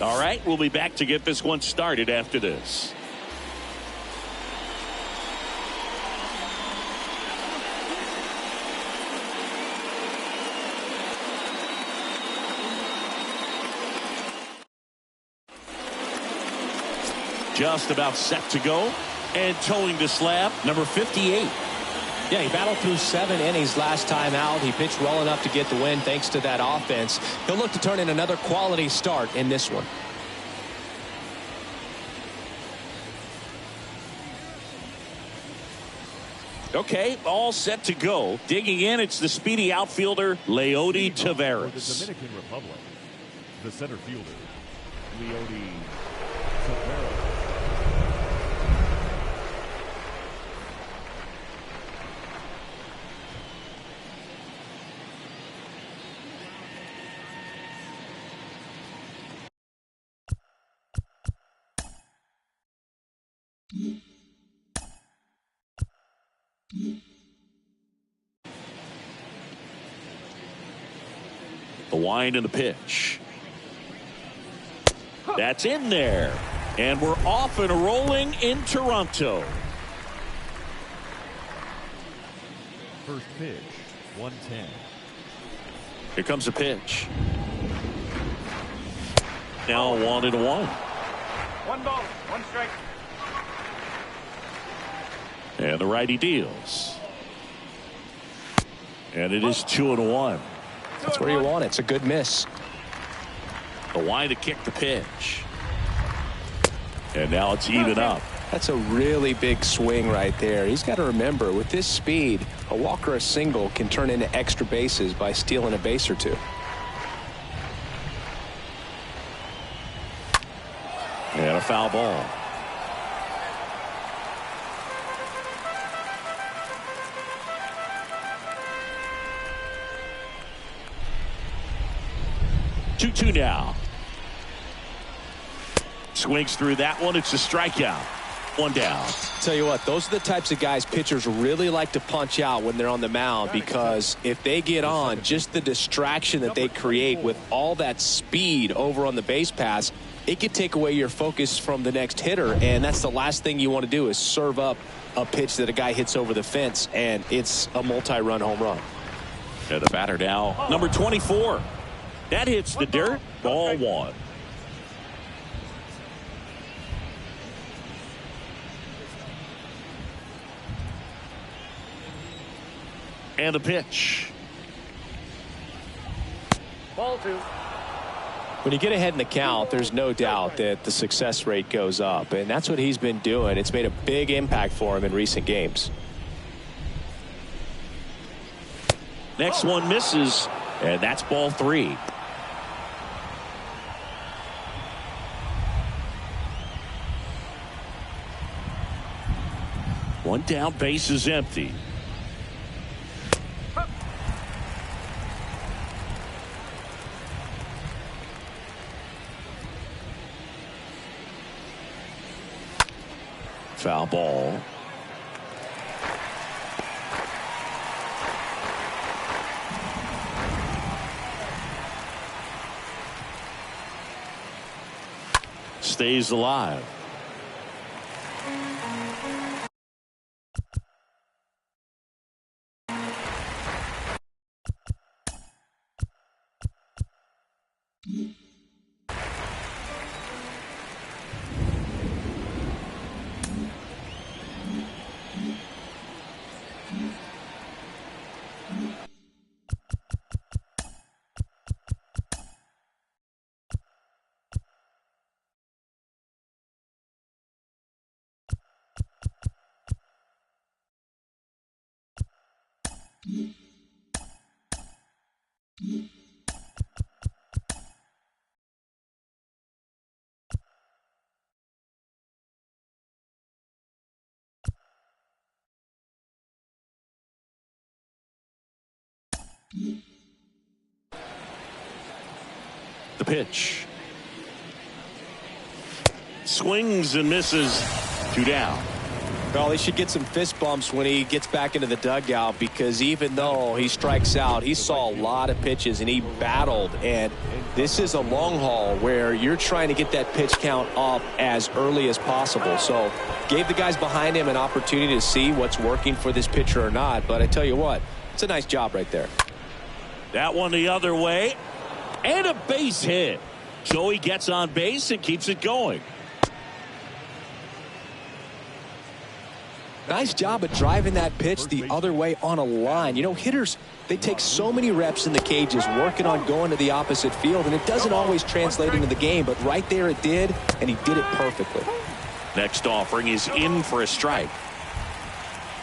All right, we'll be back to get this one started after this. Just about set to go. And towing the slab, number 58. Yeah, he battled through 7 innings last time out. He pitched well enough to get the win thanks to that offense. He'll look to turn in another quality start in this one. Okay, all set to go. Digging in, it's the speedy outfielder, Leody Taveras. The Dominican Republic, the center fielder, Leody Taveras. The wind and the pitch. That's in there. And we're off and rolling in Toronto. First pitch, 110. Here comes the pitch. Now 1-1. 1 ball, 1 strike. And the righty deals. And it is 2-1. That's where you want it. It's a good miss. The wind to kick the pitch. And now it's even up. That's a really big swing right there. He's got to remember, with this speed, a walk or a single can turn into extra bases by stealing a base or two. And a foul ball. Two now. Swings through that one. It's a strikeout. 1 down. Tell you what, those are the types of guys pitchers really like to punch out when they're on the mound, because if they get on, just the distraction that they create with all that speed over on the base pass, it could take away your focus from the next hitter, and that's the last thing you want to do is serve up a pitch that a guy hits over the fence, and it's a multi-run home run. And the batter now, number 24. That hits the dirt. Ball 1. And the pitch. Ball 2. When you get ahead in the count, there's no doubt that the success rate goes up, and that's what he's been doing. It's made a big impact for him in recent games. Next one misses, and that's ball 3. One down, base is empty. Foul ball. Stays alive. The pitch. Swings and misses. 2 down. Well, he should get some fist bumps when he gets back into the dugout, because even though he strikes out, he saw a lot of pitches and he battled. And this is a long haul where you're trying to get that pitch count up as early as possible. So gave the guys behind him an opportunity to see what's working for this pitcher or not. But I tell you what, it's a nice job right there. That one the other way. And a base hit. So he gets on base and keeps it going. Nice job of driving that pitch the other way on a line. You know, hitters, they take so many reps in the cages working on going to the opposite field, and it doesn't always translate into the game, but right there it did, and he did it perfectly. Next offering is in for a strike.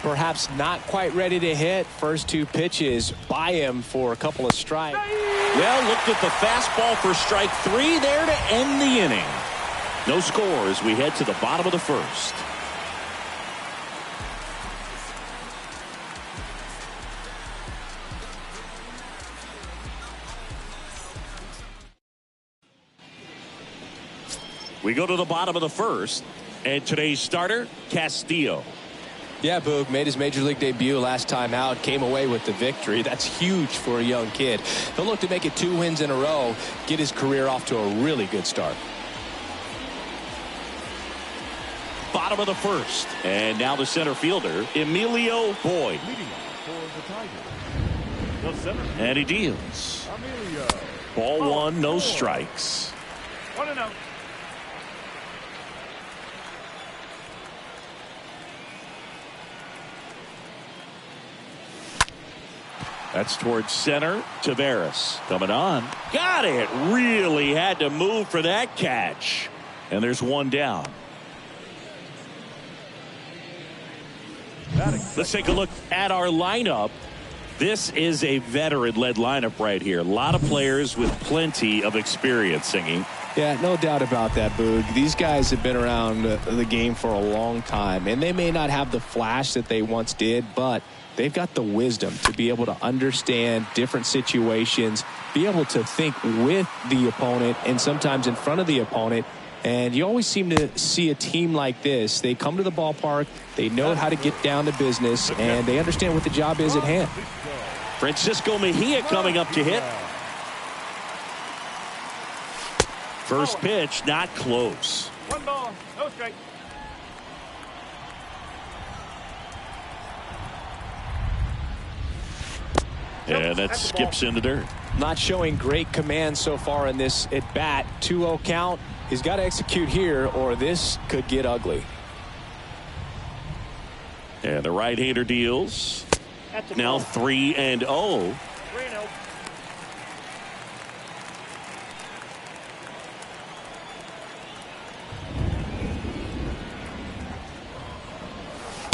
Perhaps not quite ready to hit. First two pitches by him for a couple of strikes. Well, looked at the fastball for strike three there to end the inning. No score as we head to the bottom of the first. We go to the bottom of the first, and today's starter, Castillo. Yeah, Boog made his major league debut last time out, came away with the victory. That's huge for a young kid. He'll look to make it 2 wins in a row, get his career off to a really good start. Bottom of the first, and now the center fielder, Emilio Boyd. Leading off for the Tigers, the center fielder, And he deals. Emilio. Ball one, no strikes. 1-0. That's towards center. Taveras coming on. Got it. Really had to move for that catch. And there's one down. Let's take a look at our lineup. This is a veteran-led lineup right here. A lot of players with plenty of experience singing. Yeah, no doubt about that, Boog. These guys have been around the game for a long time, and they may not have the flash that they once did, but they've got the wisdom to be able to understand different situations, be able to think with the opponent and sometimes in front of the opponent. And you always seem to see a team like this. They come to the ballpark, they know how to get down to business, and they understand what the job is at hand. Francisco Mejia coming up to hit. First pitch, not close. 1 ball, no strike. And that skips in the dirt. Not showing great command so far in this at bat. 2-0 count. He's got to execute here or this could get ugly. And the right-hander deals. Now 3-0. 3-0.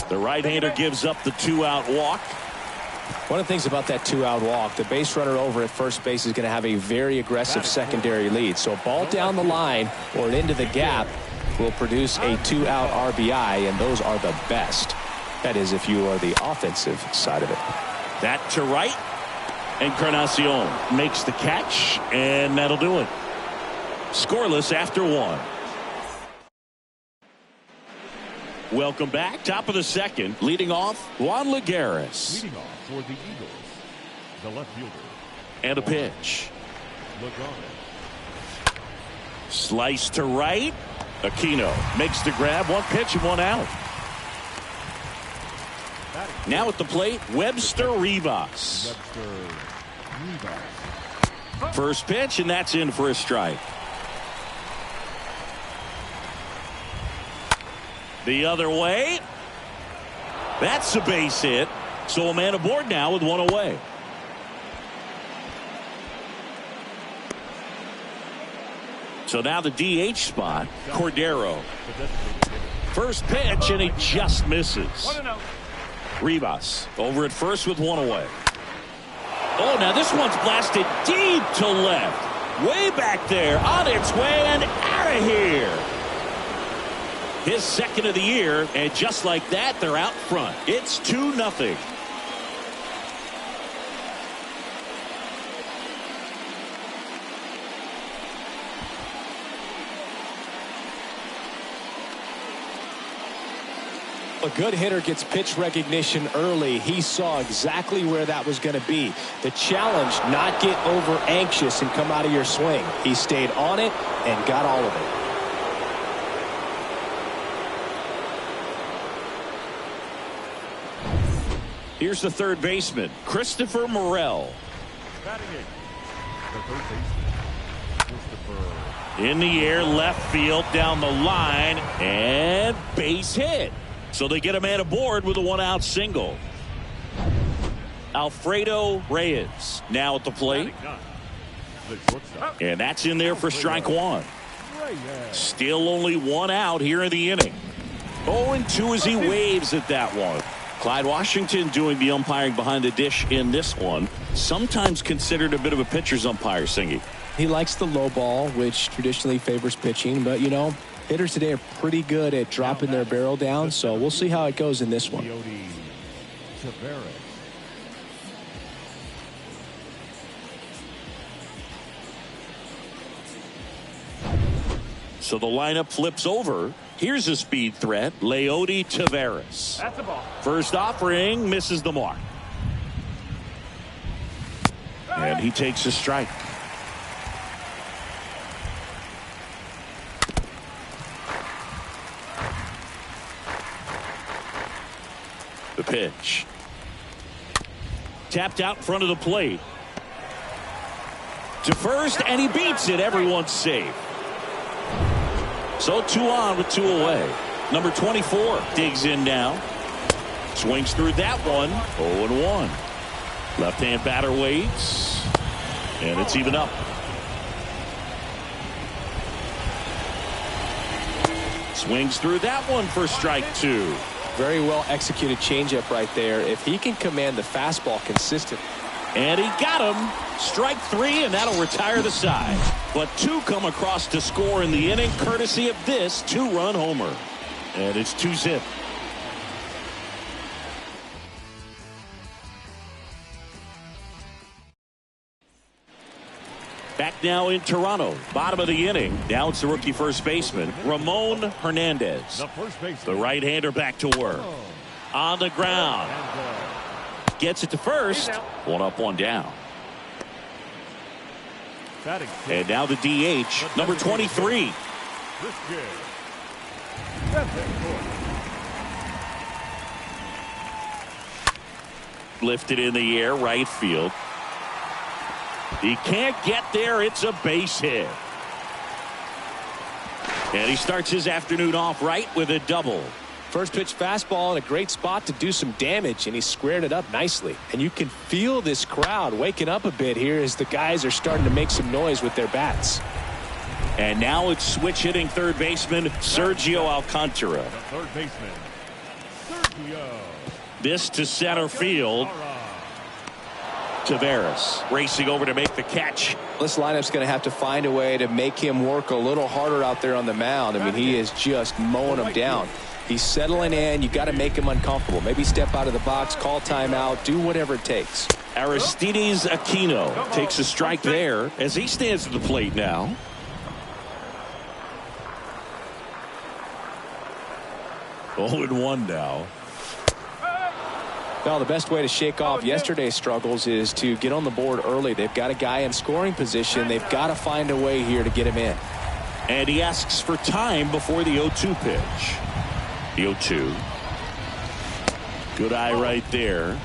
The right-hander gives up the 2-out walk. One of the things about that 2-out walk, the base runner over at first base is going to have a very aggressive secondary lead. So a ball down the line or into the gap will produce a 2-out RBI, and those are the best. That is if you are the offensive side of it. That to right. Encarnacion makes the catch, and that'll do it. Scoreless after one. Welcome back. Top of the second. Leading off, Juan Lagares. Leading off for the Eagles, the left fielder. And a pitch. Lagares. Slice to right. Aquino makes the grab. One pitch and one out. Now at the plate, Webster Rivas. First pitch, and that's in for a strike. The other way. That's a base hit. So a man aboard now with one away. So now the DH spot, Cordero. First pitch, and he just misses. 1-0. Rivas over at first with one away. Oh, now this one's blasted deep to left. Way back there, on its way and out of here. His second of the year, and just like that, they're out front. It's 2-0. A good hitter gets pitch recognition early. He saw exactly where that was going to be. The challenge, not get over anxious and come out of your swing. He stayed on it and got all of it. Here's the third baseman, Christopher Morel. Batting it. The third baseman, Christopher. In the air, left field, down the line, and base hit. So they get a man aboard with a one-out single. Alfredo Reyes now at the plate. The shortstop. And that's in there for strike one. Still only one out here in the inning. 0-2 as he waves at that one. Clyde Washington doing the umpiring behind the dish in this one. Sometimes considered a bit of a pitcher's umpire, Singy. He likes the low ball, which traditionally favors pitching. But, you know, hitters today are pretty good at dropping their barrel down. So we'll see how it goes in this one. So the lineup flips over. Here's a speed threat, Leody Taveras. That's a ball. First offering misses the mark. And he takes a strike. The pitch. Tapped out in front of the plate. To first, and he beats it. Everyone's safe. So 2 on with 2 away. Number 24 digs in now. Swings through that one. 0-1. Left-hand batter waits. And it's even up. Swings through that one for strike 2. Very well executed changeup right there. If he can command the fastball consistently. And he got him. Strike 3, and that'll retire the side. But 2 come across to score in the inning, courtesy of this 2-run homer. And it's 2-zip. Back now in Toronto. Bottom of the inning. Now it's the rookie first baseman, Ramon Hernandez. The first baseman. The right-hander back to work. On the ground. Gets it to first. 1 up, 1 down. And now the DH, number 23. Lifted in the air, right field. He can't get there. It's a base hit. And he starts his afternoon off right with a double. First pitch fastball in a great spot to do some damage, and he squared it up nicely. And you can feel this crowd waking up a bit here as the guys are starting to make some noise with their bats. And now it's switch hitting third baseman Sergio Alcantara. The third baseman, Sergio. This to center field. Taveras racing over to make the catch. This lineup's going to have to find a way to make him work a little harder out there on the mound. I mean, he is just mowing them down. He's settling in. You got to make him uncomfortable. Maybe step out of the box, call timeout, do whatever it takes. Aristides Aquino takes a strike there as he stands at the plate now. Oh, and 1 now. Well, the best way to shake off yesterday's struggles is to get on the board early. They've got a guy in scoring position. They've got to find a way here to get him in. And he asks for time before the 0-2 pitch. The 0-2. Good eye right there.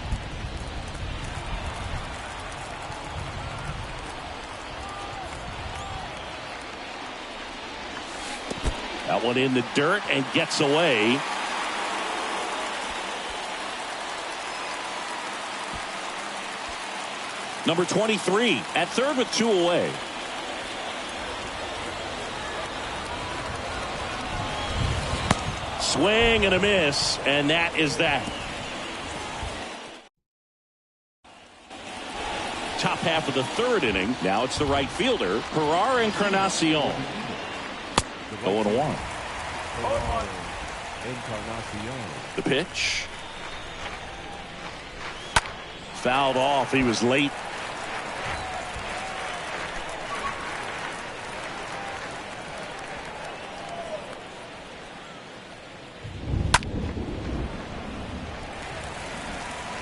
That one in the dirt and gets away. Number 23 at third with 2 away. Swing and a miss, and that is that. Top half of the third inning. Now it's the right fielder, Gerard Encarnacion. 0-1. The pitch. Fouled off. He was late.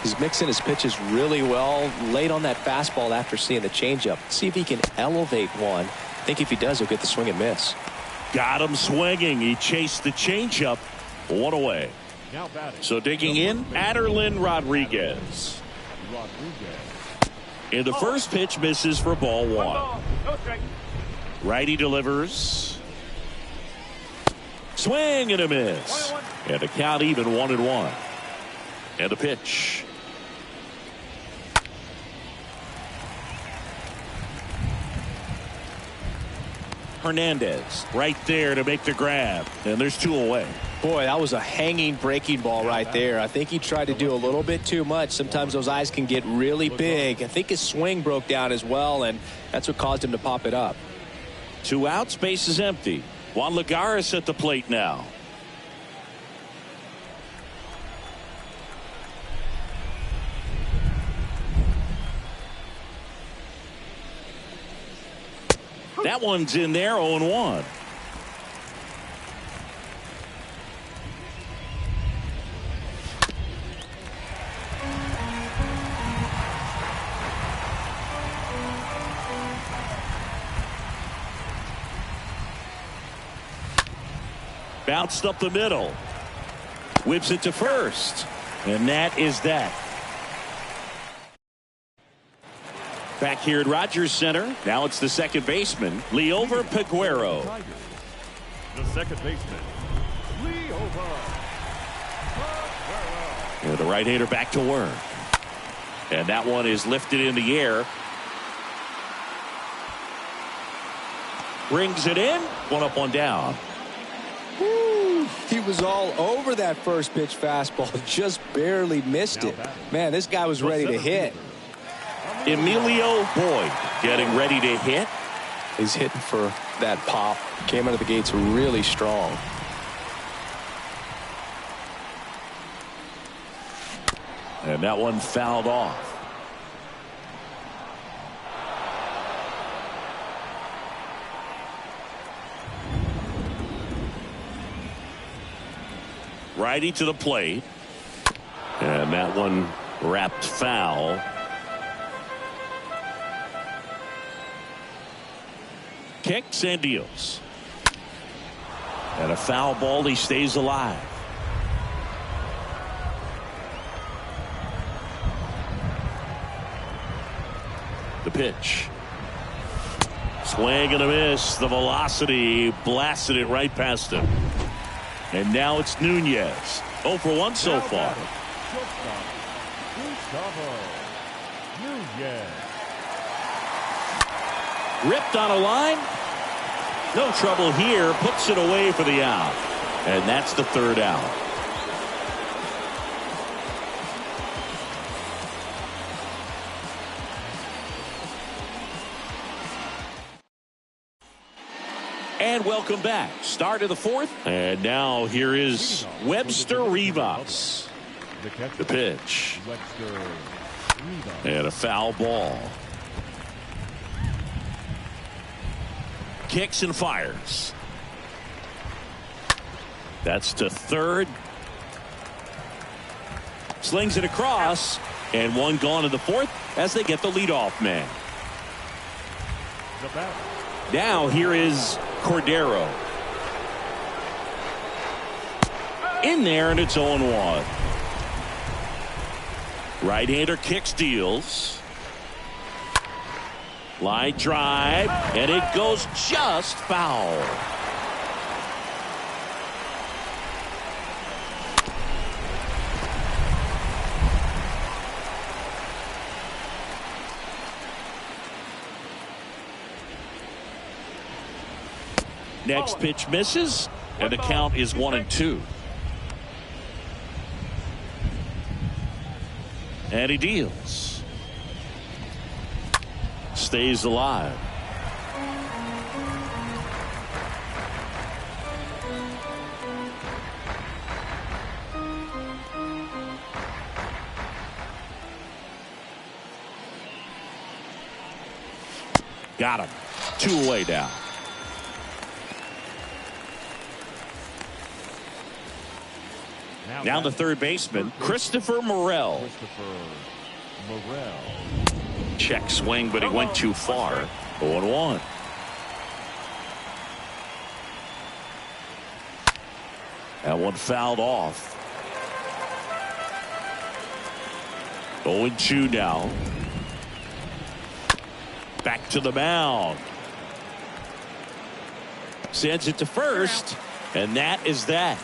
He's mixing his pitches really well, late on that fastball after seeing the changeup. See if he can elevate one. I think if he does, he'll get the swing and miss. Got him swinging. He chased the changeup. 1 away. Now batting. So digging in, Adderlin Rodriguez. In the first pitch, misses for ball 1. No strike. Righty delivers. Swing and a miss. And the count even 1-1. And a pitch. Hernandez right there to make the grab. And there's 2 away. Boy, that was a hanging breaking ball right there. I think he tried to do a little bit too much. Sometimes those eyes can get really big. I think his swing broke down as well, and that's what caused him to pop it up. 2 outs, base is empty. Juan Lagares at the plate now. That one's in there, 0-1. Bounced up the middle. Whips it to first. And that is that. Back here at Rogers Center. Now it's the second baseman, Leover Peguero. The second baseman, Leover Peguero. And the right-hander back to work. And that one is lifted in the air. Brings it in. 1 up, 1 down. Woo, he was all over that first pitch fastball. Just barely missed it. Man, this guy was ready to hit. Emilio Boyd getting ready to hit. He's hitting for that pop. Came out of the gates really strong. And that one fouled off. Righty to the plate. And that one wrapped foul. Kicks and deals. And a foul ball. He stays alive. The pitch. Swing and a miss. The velocity blasted it right past him. And now it's Nunez. 0 for 1 so far. Ripped on a line. No trouble here. Puts it away for the out. And that's the third out. And welcome back. Start of the fourth. And now here is Webster Rivas. The pitch. And a foul ball. Kicks and fires. That's to third. Slings it across. And one gone in the fourth as they get the leadoff man. Now here is Cordero. In there, and it's 0-1. Right-hander kicks, deals. Line drive, and it goes just foul. Next pitch misses, and the count is 1-2. And he deals. Stays alive. Got him. 2 away now. Now the third baseman, Christopher Morel. Check swing, but he went too far. 0-1. That one fouled off. 0-2 now. Back to the mound. Sends it to first, and that is that.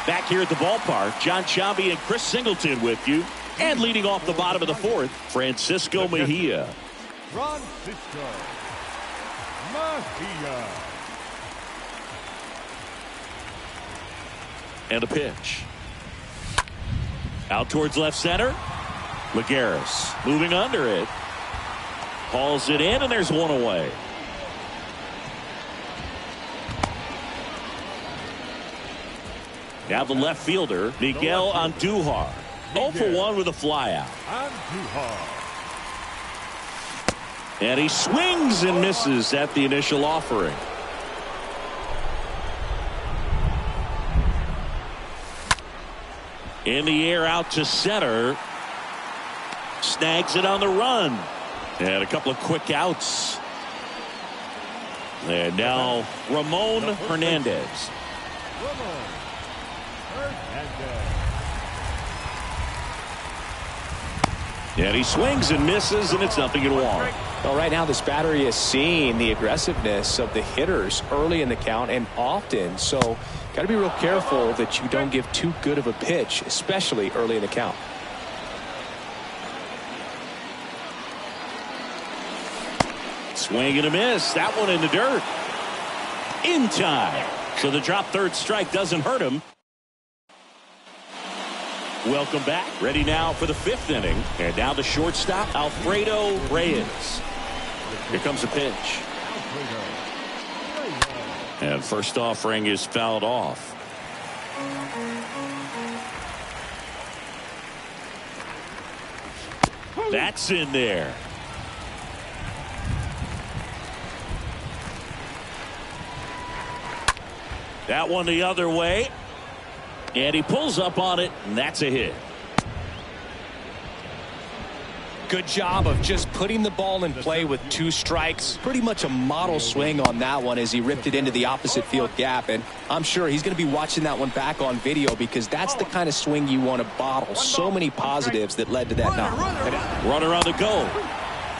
Back here at the ballpark, John Chambi and Chris Singleton with you. And leading off the bottom of the fourth, Francisco Mejia. Francisco Mejia. And a pitch. Out towards left center. Lagares moving under it. Hauls it in, and there's one away. Now the left fielder, Miguel Andujar. 0 for 1 with a flyout. And he swings and misses at the initial offering. In the air out to center. Snags it on the run. And a couple of quick outs. And now Ramon Hernandez. And he swings and misses, and it's 0-1. Well, right now this battery is seeing the aggressiveness of the hitters early in the count and often. So got to be real careful that you don't give too good of a pitch, especially early in the count. Swing and a miss. That one in the dirt. In time. So the drop third strike doesn't hurt him. Welcome back. Ready now for the fifth inning. And now the shortstop, Alfredo Reyes. Here comes a pitch. And first offering is fouled off. That's in there. That one the other way. And he pulls up on it, and that's a hit. Good job of just putting the ball in play with 2 strikes. Pretty much a model swing on that one as he ripped it into the opposite field gap. And I'm sure he's going to be watching that one back on video because that's the kind of swing you want to bottle. So many positives that led to that knock. Runner on the go.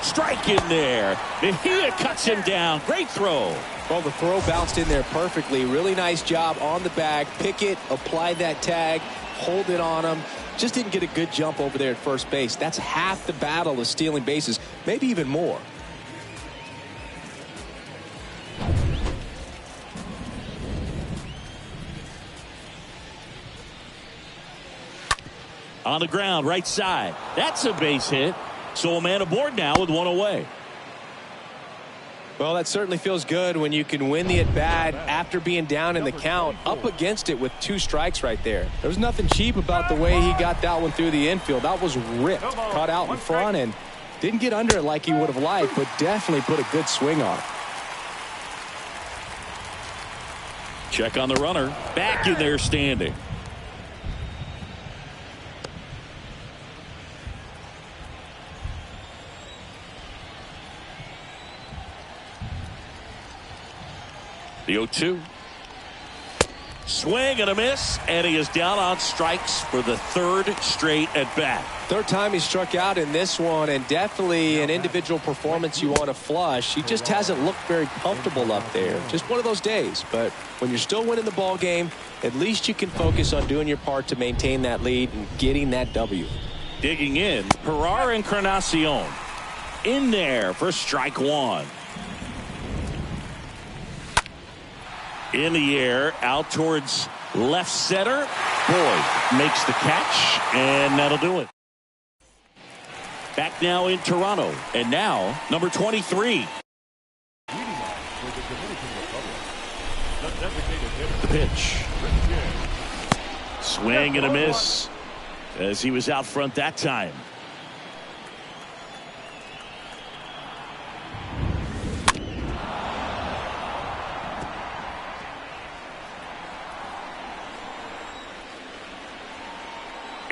Strike in there. Mejia cuts him down. Great throw. Well, the throw bounced in there perfectly. Really nice job on the bag. Pick it, apply that tag, hold it on him. Just didn't get a good jump over there at first base. That's half the battle of stealing bases, maybe even more. On the ground, right side. That's a base hit. So a man aboard now with one away. Well, that certainly feels good when you can win the at-bat after being down in the count, up against it with 2 strikes right there. There was nothing cheap about the way he got that one through the infield. That was ripped, cut out in front, and didn't get under it like he would have liked, but definitely put a good swing on it. Check on the runner. Back in there standing. The 0-2. Swing and a miss, and he is down on strikes for the 3rd straight at bat. 3rd time he struck out in this one, and definitely an individual performance you want to flush. He just hasn't looked very comfortable up there. Just one of those days. But when you're still winning the ball game, at least you can focus on doing your part to maintain that lead and getting that W. Digging in, Pirar Encarnacion. In there for strike 1. In the air, out towards left center. Boyd makes the catch, and that'll do it. Back now in Toronto, and now number 23. The pitch. Swing and a miss as he was out front that time.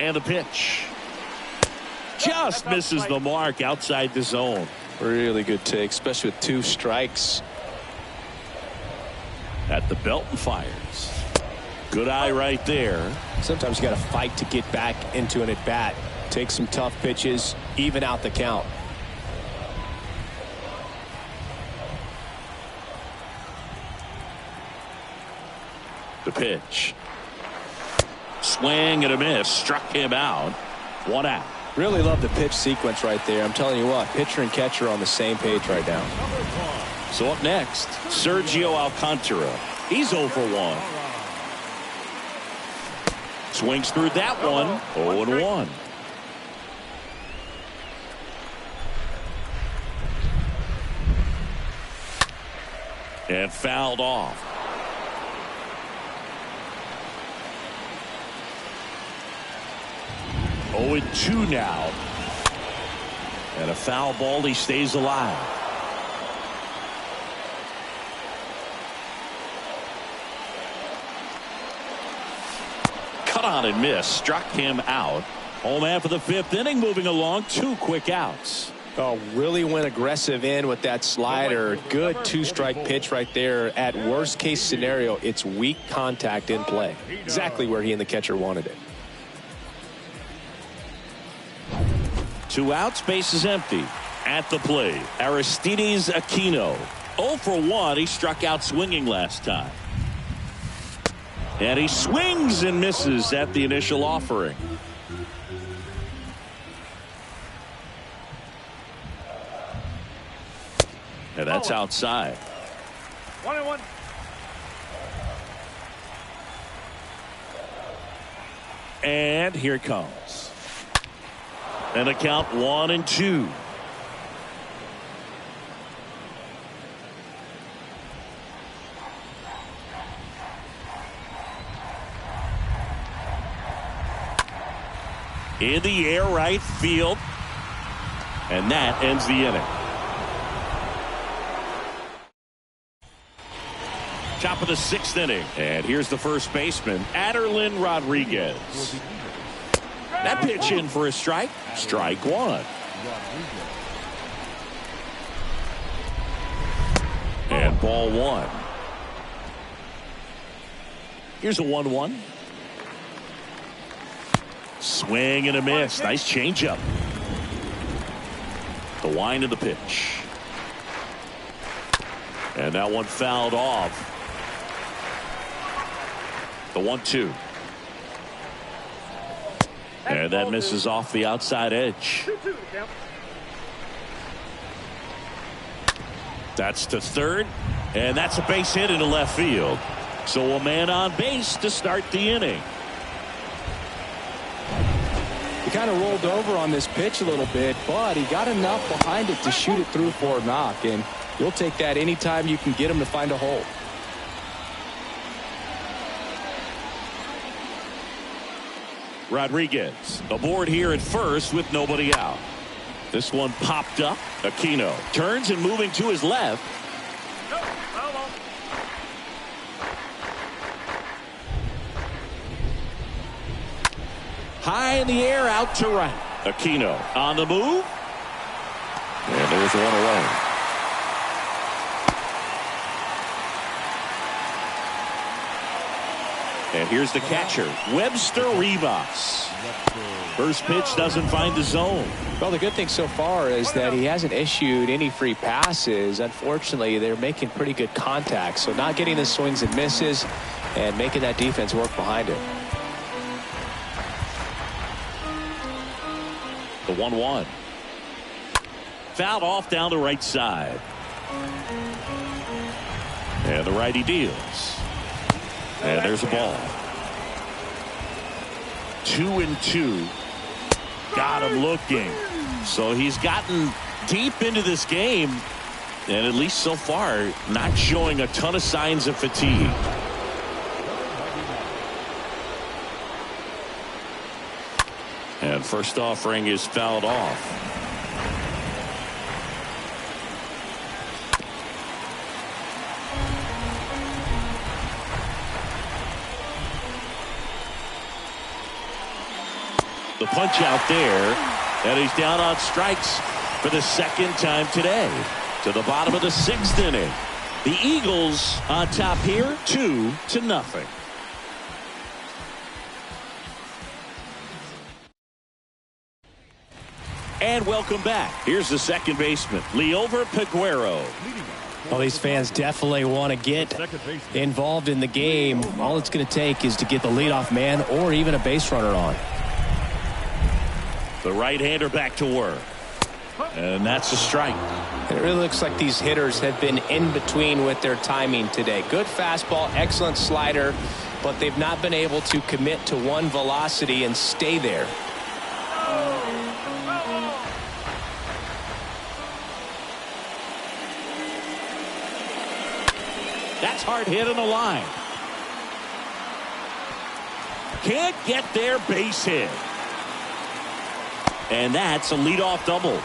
And the pitch. Just misses the mark outside the zone. Really good take, especially with 2 strikes. At the belt and fires. Good eye right there. Sometimes you got to fight to get back into an at-bat. Take some tough pitches, even out the count. The pitch. Swing and a miss. Struck him out. 1 out. Really love the pitch sequence right there. I'm telling you what, pitcher and catcher are on the same page right now. So up next, Sergio Alcantara. He's 0 for 1. Swings through that one. 0-1. And fouled off. Oh, 2 now. And a foul ball. He stays alive. Cut on and miss. Struck him out. Home half of the 5th inning. Moving along. 2 quick outs. Oh, really went aggressive in with that slider. Good 2-strike pitch right there. At worst case scenario, it's weak contact in play. Exactly where he and the catcher wanted it. 2 outs, base is empty. At the plate, Aristides Aquino. 0 for 1. He struck out swinging last time. And he swings and misses at the initial offering. And that's outside. 1-1. And here it comes. And a count 1-2. In the air, right field. And that ends the inning. Top of the 6th inning. And here's the first baseman, Aderlin Rodriguez. That pitch in for a strike. Strike 1. And ball 1. Here's a 1-1. Swing and a miss. Nice changeup. The wind of the pitch. And that one fouled off. The 1-2. And that misses off the outside edge. That's to third. And that's a base hit into left field. So a man on base to start the inning. He kind of rolled over on this pitch a little bit, but he got enough behind it to shoot it through for a knock. And you'll take that anytime you can get him to find a hole. Rodriguez aboard here at first with nobody out. This one popped up. Aquino turns and moving to his left. High in the air, out to right. Aquino on the move. And there's one away. And here's the catcher, Webster Rivas. First pitch doesn't find the zone. Well, the good thing so far is that he hasn't issued any free passes. Unfortunately, they're making pretty good contact. So not getting the swings and misses and making that defense work behind it. The 1-1. Fouled off down the right side. And the righty deals. And there's a ball. 2-2. Got him looking. So he's gotten deep into this game. And at least so far, not showing a ton of signs of fatigue. And first offering is fouled off. The punch out there, and he's down on strikes for the second time today. To the bottom of the 6th inning. The Eagles on top here, 2-0. And welcome back. Here's the second baseman, Liover Peguero. Well, these fans definitely want to get involved in the game. All it's going to take is to get the leadoff man or even a base runner on. The right-hander back to work. And that's a strike. It really looks like these hitters have been in between with their timing today. Good fastball, excellent slider, but they've not been able to commit to one velocity and stay there. That's hard hit on the line. Can't get their base hit. And that's a leadoff double.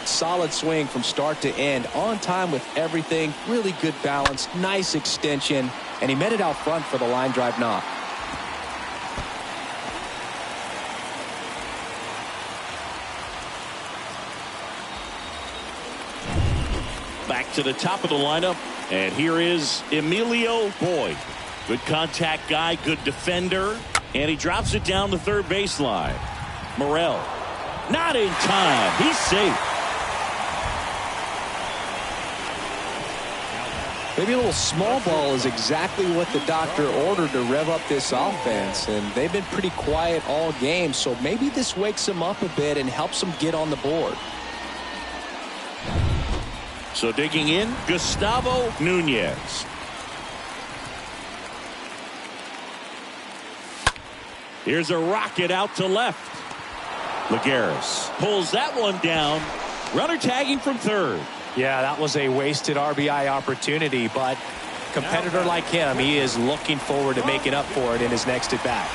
Solid swing from start to end, on time with everything, really good balance, nice extension, and he met it out front for the line drive knock. Back to the top of the lineup, and here is Emilio Boyd. Good contact guy, good defender, and he drops it down the third baseline. Morel, not in time, he's safe. Maybe a little small ball is exactly what the doctor ordered to rev up this offense, and they've been pretty quiet all game, so maybe this wakes them up a bit and helps them get on the board. So digging in, Gustavo Nunez. Here's a rocket out to left. Lagares pulls that one down. Runner tagging from third. Yeah, that was a wasted RBI opportunity, but a competitor like him, he is looking forward to making up for it in his next at-bat.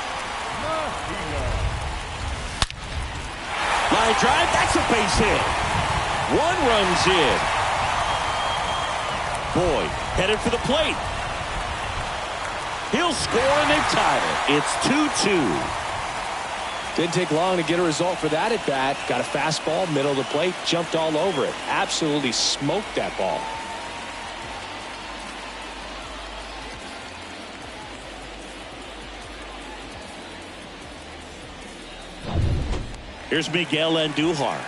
Line drive, that's a base hit. One runs in. Boyd headed for the plate. He'll score, and they've tied it. It's 2-2. Didn't take long to get a result for that at bat. Got a fastball, middle of the plate, jumped all over it. Absolutely smoked that ball. Here's Miguel Andujar.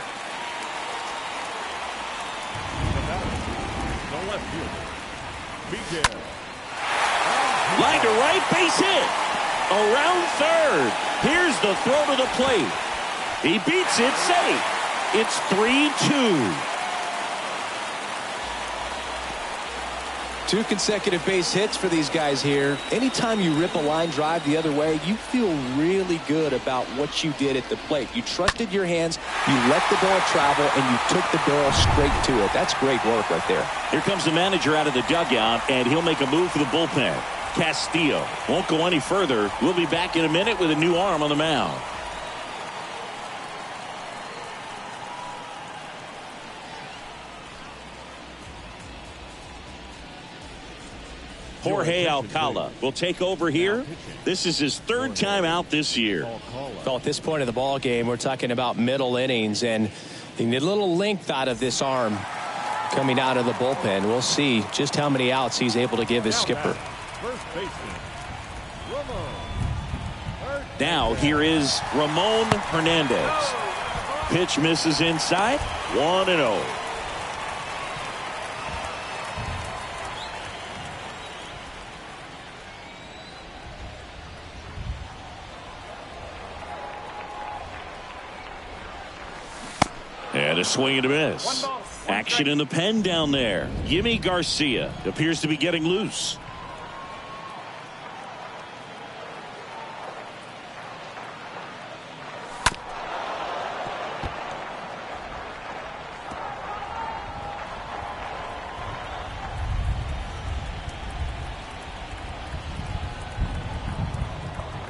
Line to right, base hit. Around third. Here's the throw to the plate. He beats it, safe. It's 3-2. Two consecutive base hits for these guys here. Anytime you rip a line drive the other way, you feel really good about what you did at the plate. You trusted your hands, you let the ball travel, and you took the barrel straight to it. That's great work right there. Here comes the manager out of the dugout, and he'll make a move for the bullpen. Castillo won't go any further. We'll be back in a minute with a new arm on the mound. Jorge Alcala will take over here. This is his third time out this year. Well, at this point of the ball game, we're talking about middle innings, and they need a little length out of this arm coming out of the bullpen. We'll see just how many outs he's able to give his skipper. Now here is Ramon Hernandez. Pitch misses inside. 1-0. And a swing and a miss. Action in the pen down there. Yimi Garcia appears to be getting loose.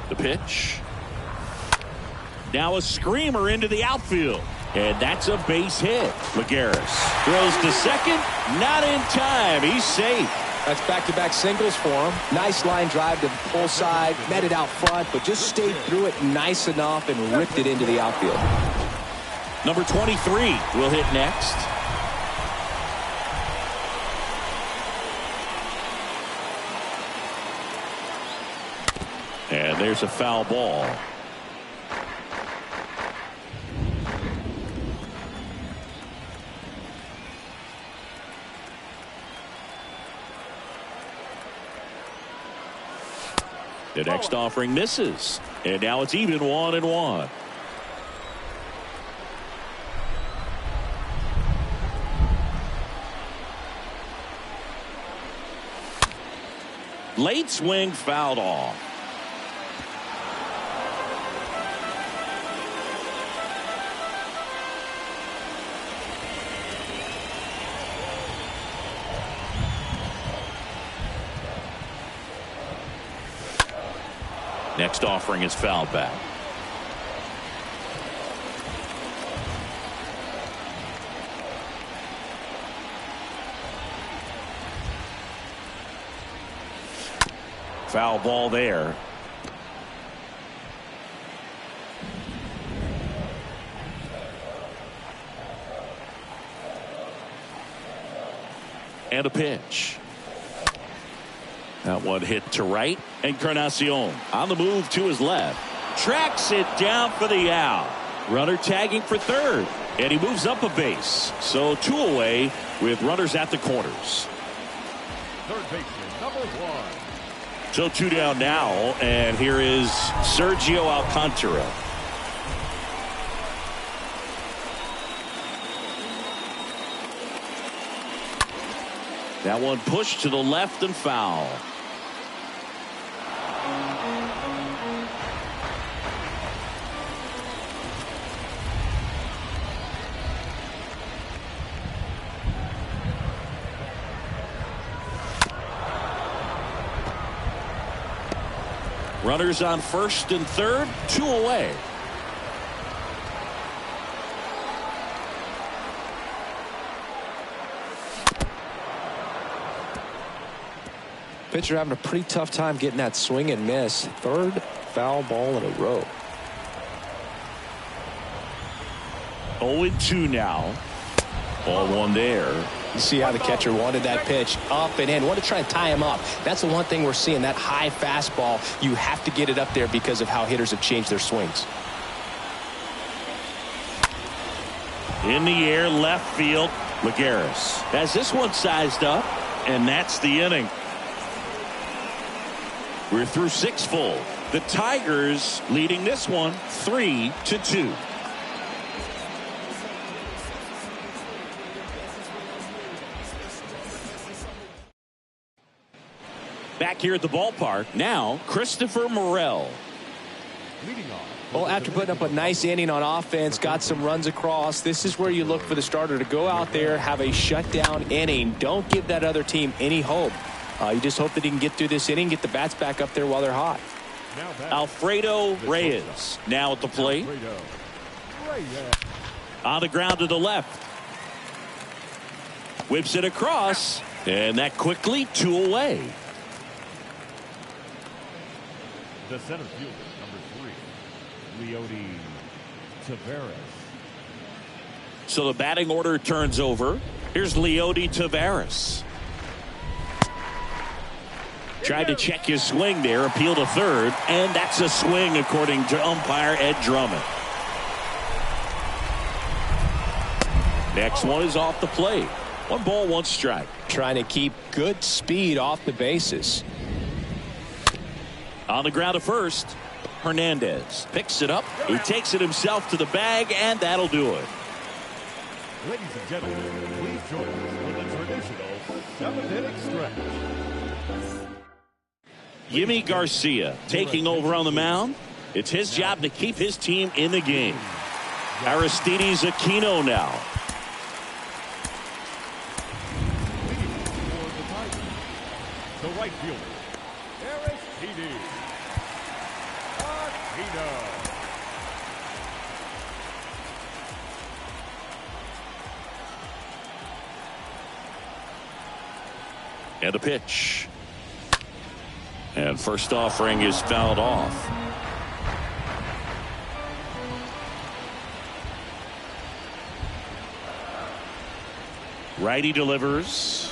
The pitch. Now a screamer into the outfield. And that's a base hit. Lagares throws to second. Not in time. He's safe. That's back-to-back singles for him. Nice line drive to the pull side, met it out front, but just stayed through it nice enough and ripped it into the outfield. Number 23 will hit next. And there's a foul ball. The next offering misses. And now it's even 1-1. Late swing fouled off. Next offering is fouled back. Foul ball there. And a pitch. That one hit to right. Encarnacion on the move to his left. Tracks it down for the out. Runner tagging for third. And he moves up a base. So 2 away with runners at the corners. Third baseman, number 1. So 2 down now. And here is Sergio Alcantara. That one pushed to the left and foul. Runners on first and third, 2 away. Pitcher having a pretty tough time getting that swing and miss. Third foul ball in a row. 0-2 now. Ball 1 there. You see how the catcher wanted that pitch up and in. Want to try and tie him up. That's the one thing we're seeing, that high fastball. You have to get it up there because of how hitters have changed their swings. In the air, left field. Lagares has this one sized up, and that's the inning. We're through 6 full. The Tigers leading this one 3-2. Back here at the ballpark, now Christopher Morel. Well, after putting up a nice inning on offense, got some runs across, this is where you look for the starter to go out there, have a shutdown inning. Don't give that other team any hope. You just hope that he can get through this inning, get the bats back up there while they're hot. Alfredo Reyes now at the plate. On the ground to the left. Whips it across, and that quickly 2 away. The center fielder, number 3, Leody Taveras. So the batting order turns over. Here's Leody Taveras. Tried to check his swing there, appeal to third, and that's a swing according to umpire Ed Drummond. Next one is off the plate. 1 ball, 1 strike. Trying to keep good speed off the bases. On the ground to first, Hernandez picks it up. He takes it himself to the bag, and that'll do it. Ladies and gentlemen, please join us for the traditional 7th-inning stretch. Yimi Garcia taking over on the mound. It's his job to keep his team in the game. Aristides Aquino now. Leading for the Tigers, the right fielder, Aristides Aquino. And a pitch. And first offering is fouled off. Righty delivers.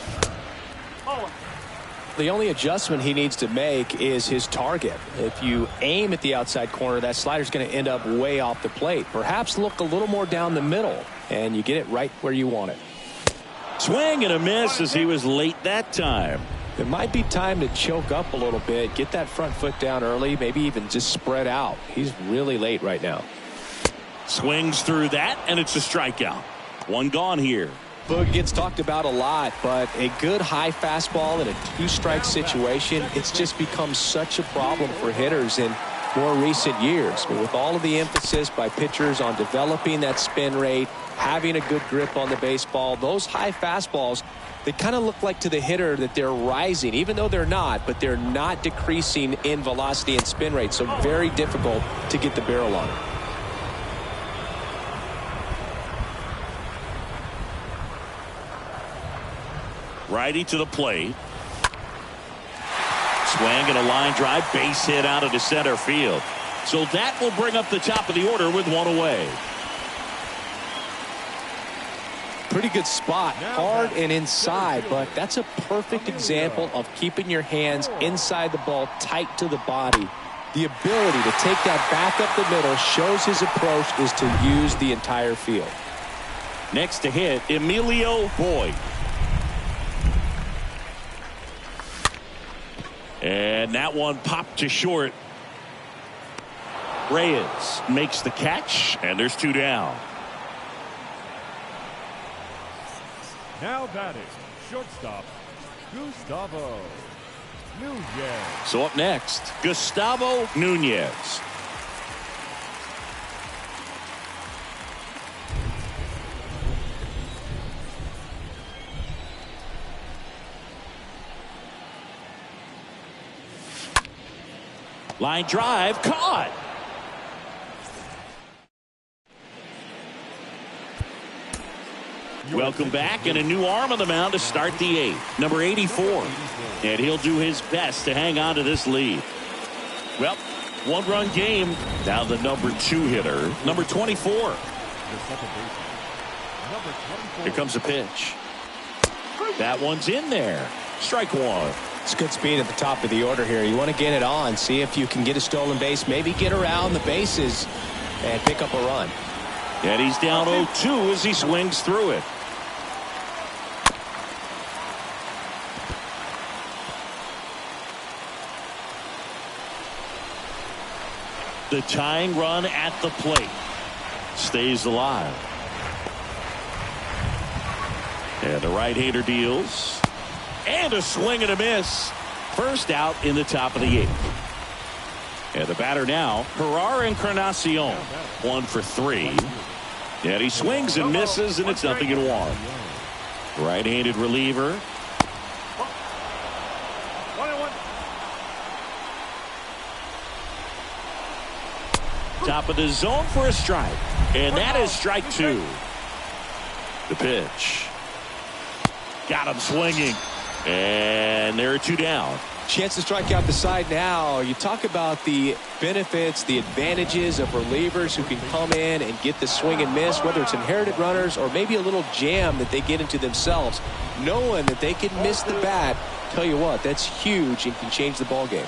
The only adjustment he needs to make is his target. If you aim at the outside corner, that slider's going to end up way off the plate. Perhaps look a little more down the middle, and you get it right where you want it. Swing and a miss as he was late that time. It might be time to choke up a little bit, get that front foot down early, maybe even just spread out. He's really late right now. Swings through that, and it's a strikeout. One gone here. Boog gets talked about a lot, but a good high fastball in a two-strike situation, it's just become such a problem for hitters in more recent years. I mean, with all of the emphasis by pitchers on developing that spin rate, having a good grip on the baseball, those high fastballs, they kind of look like to the hitter that they're rising, even though they're not, but they're not decreasing in velocity and spin rate, so very difficult to get the barrel on it. Righty to the plate. Swing and a line drive, base hit out into center field. So that will bring up the top of the order with one away. Pretty good spot, hard and inside, but that's a perfect example of keeping your hands inside the ball, tight to the body. The ability to take that back up the middle shows his approach is to use the entire field. Next to hit, Emilio Boyd. And that one popped to short. Reyes makes the catch, and there's two down. Now batting, shortstop, Gustavo Nunez. So up next, Gustavo Nunez. Line drive, caught. Welcome back, and a new arm on the mound to start the eighth. Number 84. And he'll do his best to hang on to this lead. Well, one-run game. Now the number 2 hitter, number 24. Here comes a pitch. That one's in there. Strike one. It's good speed at the top of the order here. You want to get it on, see if you can get a stolen base, maybe get around the bases and pick up a run. And he's down 0-2 as he swings through it. The tying run at the plate stays alive. And the right-hander deals. And a swing and a miss. First out in the top of the eighth. And the batter now, Herrera Encarnacion. 1 for 3. And he swings and misses, and it's 0-1. Right-handed reliever. 1-1. Top of the zone for a strike. And that is strike 2. The pitch. Got him swinging. And there are 2 down. Chance to strike out the side now. You talk about the benefits, the advantages of relievers who can come in and get the swing and miss, whether it's inherited runners or maybe a little jam that they get into themselves. Knowing that they can miss the bat, tell you what, that's huge and can change the ball game.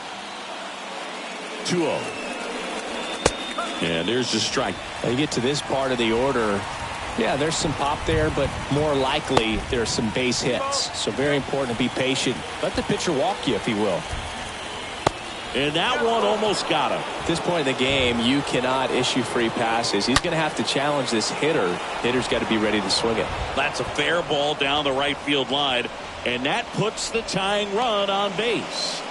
2-0. And there's the strike. You get to this part of the order. Yeah, there's some pop there, but more likely there's some base hits. So very important to be patient. Let the pitcher walk you, if he will. And that one almost got him. At this point in the game, you cannot issue free passes. He's going to have to challenge this hitter. Hitter's got to be ready to swing it. That's a fair ball down the right field line. And that puts the tying run on base.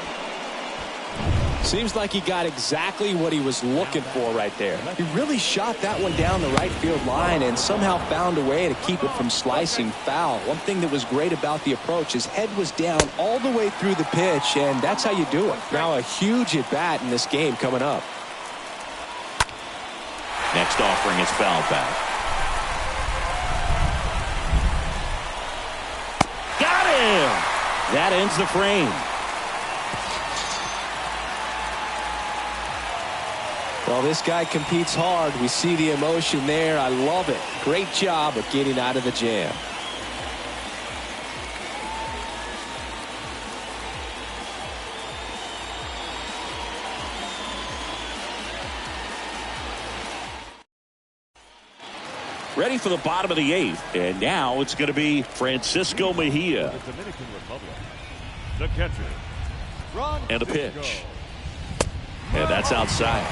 Seems like he got exactly what he was looking for right there. He really shot that one down the right field line and somehow found a way to keep it from slicing foul. One thing that was great about the approach, his head was down all the way through the pitch, and that's how you do it. Now a huge at-bat in this game coming up. Next offering is fouled back. Got him! That ends the frame. Well, this guy competes hard. We see the emotion there. I love it. Great job of getting out of the jam. Ready for the bottom of the 8th. And now it's going to be Francisco Mejia. The Dominican Republic. The catcher. And a pitch. And that's outside.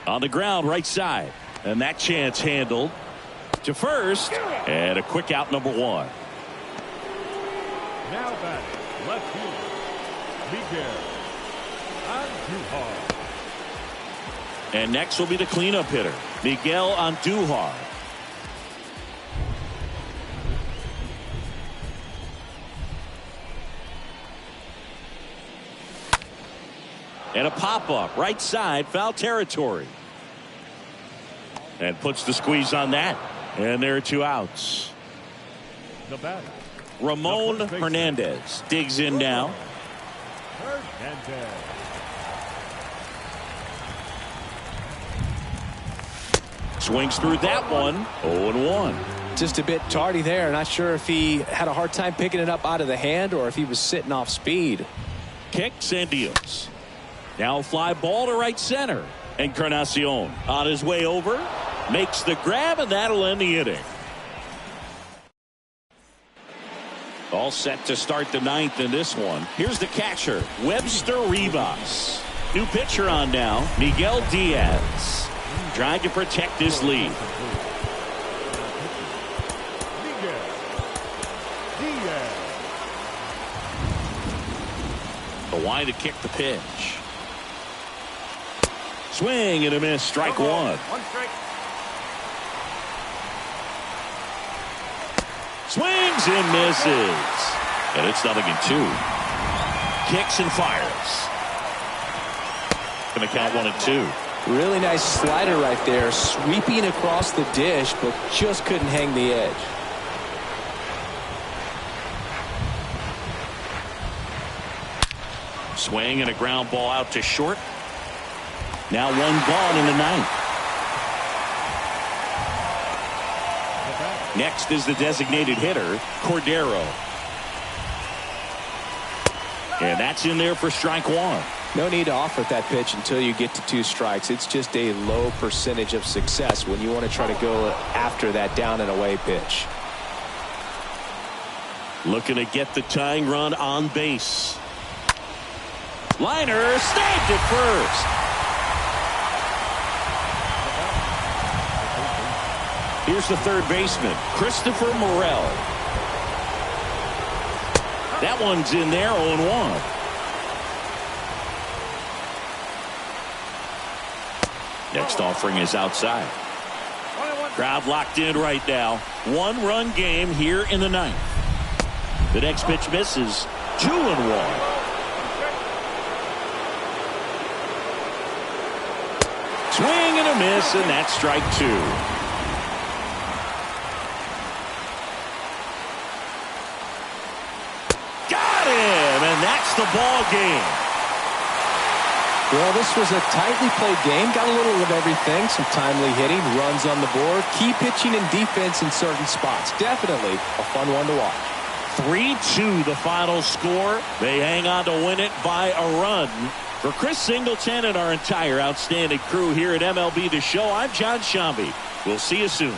On the ground, right side. And that chance handled to first. And a quick out, number 1. Now batting, left fielder, Miguel Andujar. And next will be the cleanup hitter, Miguel Andujar. And a pop-up, right side, foul territory. And puts the squeeze on that. And there are 2 outs. The batter, Ramon Hernandez digs in now. Hernandez. Swings through that one. 0-1. Just a bit tardy there. Not sure if he had a hard time picking it up out of the hand or if he was sitting off speed. Kicks and deals. Now a fly ball to right center. Encarnacion on his way over. Makes the grab, and that'll end the inning. All set to start the 9th in this one. Here's the catcher, Webster Rivas. New pitcher on now, Miguel Diaz. Trying to protect his lead. Miguel Diaz. The line to kick the pitch. Swing and a miss, strike 1. 1 strike. Swings and misses. And it's 0-2. Kicks and fires. Going to count 1-2. Really nice slider right there. Sweeping across the dish, but just couldn't hang the edge. Swing and a ground ball out to short. Now 1 gone in the 9th. Next is the designated hitter, Cordero. And that's in there for strike 1. No need to offer that pitch until you get to 2 strikes. It's just a low percentage of success when you want to try to go after that down and away pitch. Looking to get the tying run on base. Liner snagged at first. Here's the third baseman, Christopher Morel. That one's in there, 0-1. Next offering is outside. Crowd locked in right now. 1-run game here in the 9th. The next pitch misses. 2-1. Swing and a miss, and that's strike 2. Got him, and that's the ball game. Well, this was a tightly played game. Got a little of everything. Some timely hitting, runs on the board, key pitching and defense in certain spots. Definitely a fun one to watch. 3-2 the final score. They hang on to win it by a run. For Chris Singleton and our entire outstanding crew here at MLB The Show, I'm John Shambi. We'll see you soon.